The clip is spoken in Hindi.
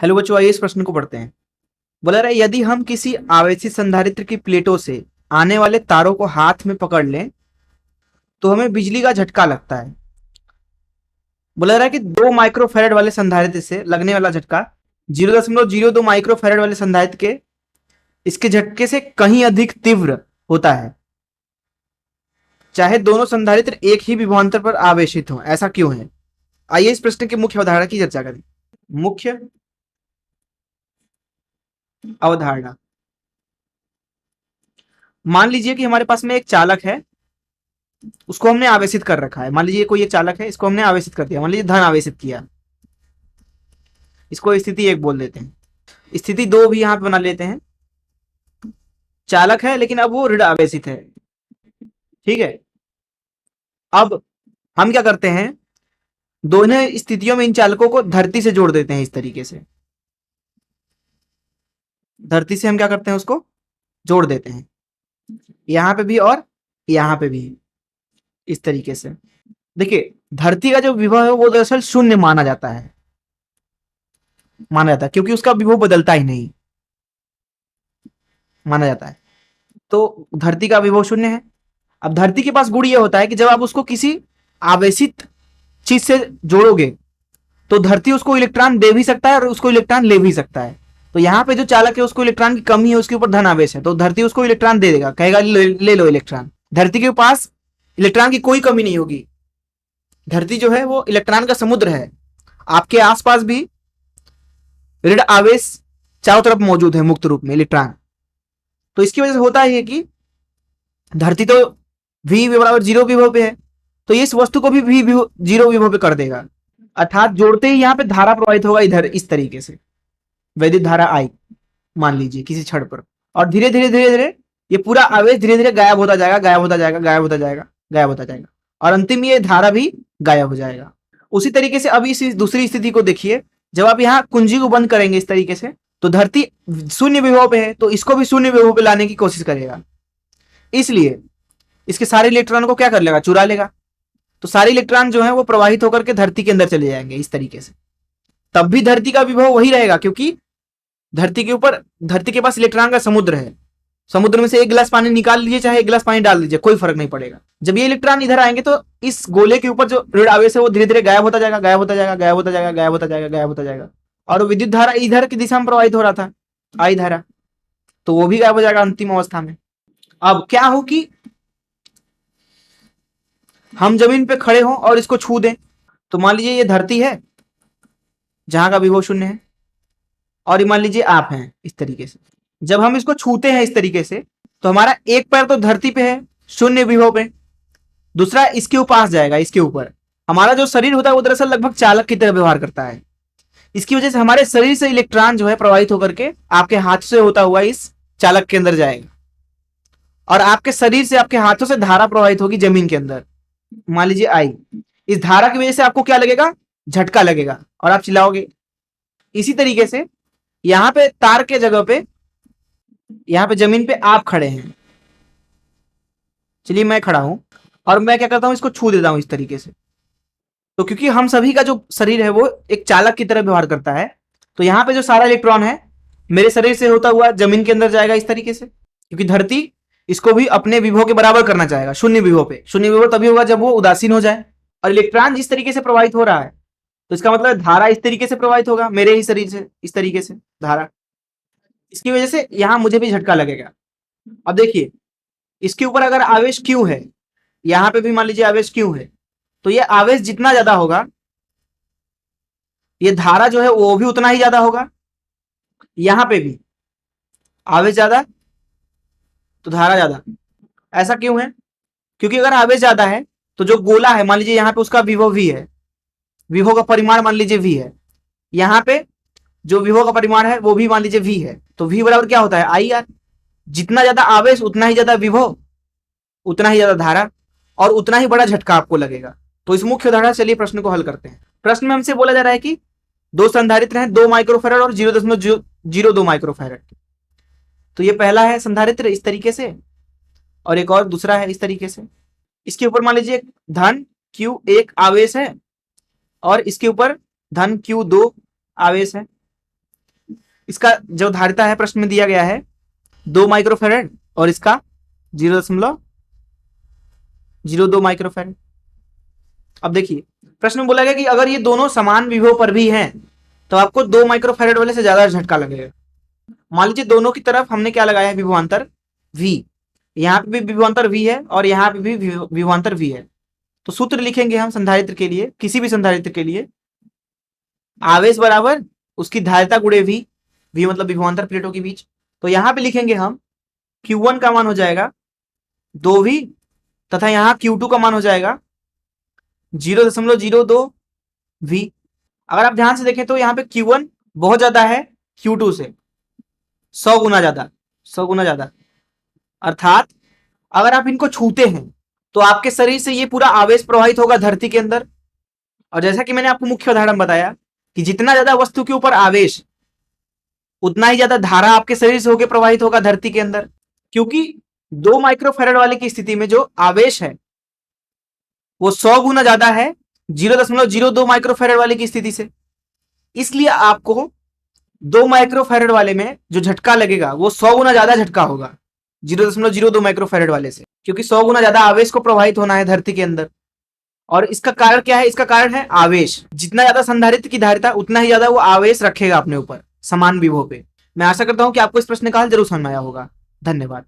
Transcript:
हेलो बच्चों, आइए इस प्रश्न को पढ़ते हैं। बोला रहा है यदि हम किसी आवेशित संधारित्र की प्लेटों से आने वाले तारों को हाथ में पकड़ लें तो हमें बिजली का झटका लगता है। बोला रहा है कि 2 माइक्रोफैरड वाले संधारित्र से लगने वाला झटका 0.02 माइक्रोफैरड वाले संधारित्र के इसके झटके से कहीं अधिक तीव्र होता है, चाहे दोनों संधारित्र एक ही विभवांतर पर आवेशित हों। ऐसा क्यों है? आइए इस प्रश्न की मुख्य अवधारणा की चर्चा करें। मुख्य अवधारणा, मान लीजिए कि हमारे पास में एक चालक है, उसको हमने आवेशित कर रखा है। मान लीजिए कोई एक चालक है, इसको हमने आवेशित कर दिया, मान लीजिए धन आवेशित किया। इसको स्थिति 1 बोल देते हैं। स्थिति 2 भी यहां पे बना लेते हैं। चालक है लेकिन अब वो ऋण आवेशित है। ठीक है, अब हम क्या करते हैं, दोनों स्थितियों में इन चालकों को धरती से जोड़ देते हैं। इस तरीके से धरती से हम क्या करते हैं, उसको जोड़ देते हैं, यहां पे भी और यहां पे भी। इस तरीके से देखिए, धरती का जो विभव है वो दरअसल शून्य माना जाता है, क्योंकि उसका विभव बदलता ही नहीं माना जाता है। तो धरती का विभव शून्य है। अब धरती के पास गुण ये होता है कि जब आप उसको किसी आवेशित चीज से जोड़ोगे तो धरती उसको इलेक्ट्रॉन दे भी सकता है और उसको इलेक्ट्रॉन ले भी सकता है। तो यहाँ पे जो चालक है उसको इलेक्ट्रॉन की कमी है, उसके ऊपर धन आवेश है, तो धरती उसको इलेक्ट्रॉन दे देगा, कहेगा ले लो इलेक्ट्रॉन। धरती के पास इलेक्ट्रॉन की कोई कमी नहीं होगी। धरती जो है वो इलेक्ट्रॉन का समुद्र है। आपके आसपास भी ऋण आवेश चारों तरफ मौजूद है, मुक्त रूप में इलेक्ट्रॉन। तो इसकी वजह से होता है कि धरती तो v बराबर 0 विभव पे है, तो इस वस्तु को भी v 0 विभव पे कर देगा। अर्थात जोड़ते ही यहाँ पे धारा प्रवाहित होगा इधर, इस तरीके से वैद्युत धारा आई, मान लीजिए किसी क्षण पर, और धीरे धीरे धीरे धीरे ये पूरा आवेश धीरे धीरे गायब होता जाएगा, गायब होता जाएगा, गायब होता जाएगा, गायब होता जाएगा, और अंतिम ये धारा भी गायब हो जाएगा। उसी तरीके से अब इस दूसरी स्थिति को देखिए, जब आप यहाँ कुंजी को बंद करेंगे इस तरीके से, तो धरती शून्य विभव पे है, तो इसको भी शून्य विभव पे लाने की कोशिश करेगा। इसलिए इसके सारे इलेक्ट्रॉन को क्या कर लेगा, चुरा लेगा। तो सारे इलेक्ट्रॉन जो है वो प्रवाहित होकर के धरती के अंदर चले जाएंगे इस तरीके से। तब भी धरती का विभव वही रहेगा, क्योंकि धरती के ऊपर, धरती के पास इलेक्ट्रॉन का समुद्र है। समुद्र में से 1 गिलास पानी निकाल लीजिए, चाहे 1 गिलास पानी डाल दीजिए, कोई फर्क नहीं पड़ेगा। जब ये इलेक्ट्रॉन इधर आएंगे तो इस गोले के ऊपर जो ऋण आवेश है वो धीरे धीरे गायब होता जाएगा, गायब होता जाएगा, गायब होता जाएगा, गायब होता जाएगा, गायब होता जाएगा। और विद्युत धारा इधर की दिशा में प्रवाहित हो रहा था, आई धारा, तो वो भी गायब हो जाएगा अंतिम अवस्था में। अब क्या हो कि हम जमीन पे खड़े हों और इसको छू दें, तो मान लीजिए ये धरती है जहां का विभव शून्य है, और मान लीजिए आप हैं इस तरीके से। जब हम इसको छूते हैं इस तरीके से, तो हमारा एक पैर तो धरती पे है शून्य विभव पे, दूसरा इसके ऊपर जाएगा, इसके ऊपर। हमारा जो शरीर होता है वो दरअसल लगभग चालक की तरह व्यवहार करता है। इसकी वजह से हमारे शरीर से इलेक्ट्रॉन जो है प्रवाहित होकर के आपके हाथ से होता हुआ इस चालक के अंदर जाएगा, और आपके शरीर से, आपके हाथों से धारा प्रवाहित होगी जमीन के अंदर, मान लीजिए आई। इस धारा की वजह से आपको क्या लगेगा, झटका लगेगा, और आप चिल्लाओगे। इसी तरीके से यहां पे तार के जगह पे, यहां पे जमीन पे आप खड़े हैं, चलिए मैं खड़ा हूं, और मैं क्या करता हूं, इसको छू देता हूं इस तरीके से। तो क्योंकि हम सभी का जो शरीर है वो एक चालक की तरह व्यवहार करता है, तो यहां पे जो सारा इलेक्ट्रॉन है मेरे शरीर से होता हुआ जमीन के अंदर जाएगा इस तरीके से, क्योंकि धरती इसको भी अपने विभव के बराबर करना चाहेगा, शून्य विभव पे। शून्य विभव तभी होगा जब वो उदासीन हो जाए। और इलेक्ट्रॉन जिस तरीके से प्रवाहित हो रहा है, तो इसका मतलब धारा इस तरीके से प्रवाहित होगा मेरे ही शरीर से, इस तरीके से धारा। इसकी वजह से यहां मुझे भी झटका लगेगा। अब देखिए, इसके ऊपर अगर आवेश क्यू है, यहां पे भी मान लीजिए आवेश क्यू है, तो ये आवेश जितना ज्यादा होगा, ये धारा जो है वो भी उतना ही ज्यादा होगा। यहां पे भी आवेश ज्यादा तो धारा ज्यादा। ऐसा क्यों है? क्योंकि अगर आवेश ज्यादा है तो जो गोला है, मान लीजिए यहाँ पे उसका विभव v है, विभव का परिमाण मान लीजिए v है, यहाँ पे जो विभव का परिमाण है वो भी मान लीजिए v है, तो v बराबर क्या होता है, आई आर। जितना ज्यादा आवेश उतना ही ज्यादा विभव, उतना ही ज्यादा धारा, और उतना ही बड़ा झटका आपको लगेगा। तो इस मुख्य धारा, चलिए प्रश्न को हल करते हैं। प्रश्न में हमसे बोला जा रहा है कि 2 संधारित्र हैं, 2 माइक्रोफैरड और 0.02 माइक्रोफैरड। तो ये पहला है संधारित्र इस तरीके से, और एक और दूसरा है इस तरीके से। इसके ऊपर मान लीजिए धन Q1 आवेश है, और इसके ऊपर धन Q2 आवेश है। इसका जो धारिता है प्रश्न में दिया गया है 2 माइक्रोफेरेड और इसका 0.02 माइक्रोफेरेड। अब देखिए प्रश्न में बोला गया कि अगर ये दोनों समान विभव पर भी हैं तो आपको 2 माइक्रोफेरेड वाले से ज्यादा झटका लगेगा। मान लीजिए दोनों की तरफ हमने क्या लगाया है, विभवांतर V, यहाँ पे भी विभवांतर V है और यहाँ पे भी विभवांतर V है। तो सूत्र लिखेंगे हम संधारित्र के लिए, किसी भी संधारित्र के लिए, आवेश बराबर उसकी धारिता गुणे V, V मतलब विभवांतर प्लेटों के बीच। तो यहाँ पे लिखेंगे हम Q1 का मान हो जाएगा 2V तथा यहाँ Q2 का मान हो जाएगा 0.02 V। अगर आप ध्यान से देखें तो यहाँ पे Q1 बहुत ज्यादा है Q2 से 100 गुना ज्यादा, 100 गुना ज्यादा। अर्थात अगर आप इनको छूते हैं तो आपके शरीर से ये पूरा आवेश प्रवाहित होगा धरती के अंदर। और जैसा कि मैंने आपको मुख्य उदाहरण बताया कि जितना ज्यादा वस्तु के ऊपर आवेश उतना ही ज्यादा धारा आपके शरीर से होकर प्रवाहित होगा धरती के अंदर, क्योंकि 2 माइक्रोफेरेड वाले की स्थिति में जो आवेश है वो 100 गुना ज्यादा है 0.02 माइक्रोफेरेड वाले की स्थिति से। इसलिए आपको 2 माइक्रोफेरेड वाले में जो झटका लगेगा वो 100 गुना ज्यादा झटका होगा 0.02 माइक्रोफेरेड वाले से, क्योंकि 100 गुना ज्यादा आवेश को प्रवाहित होना है धरती के अंदर। और इसका कारण क्या है? इसका कारण है आवेश। जितना ज्यादा संधारित्र की धारिता उतना ही ज्यादा वो आवेश रखेगा अपने ऊपर समान विभव पे। मैं आशा करता हूं कि आपको इस प्रश्न का हल जरूर समझ में आया होगा। धन्यवाद।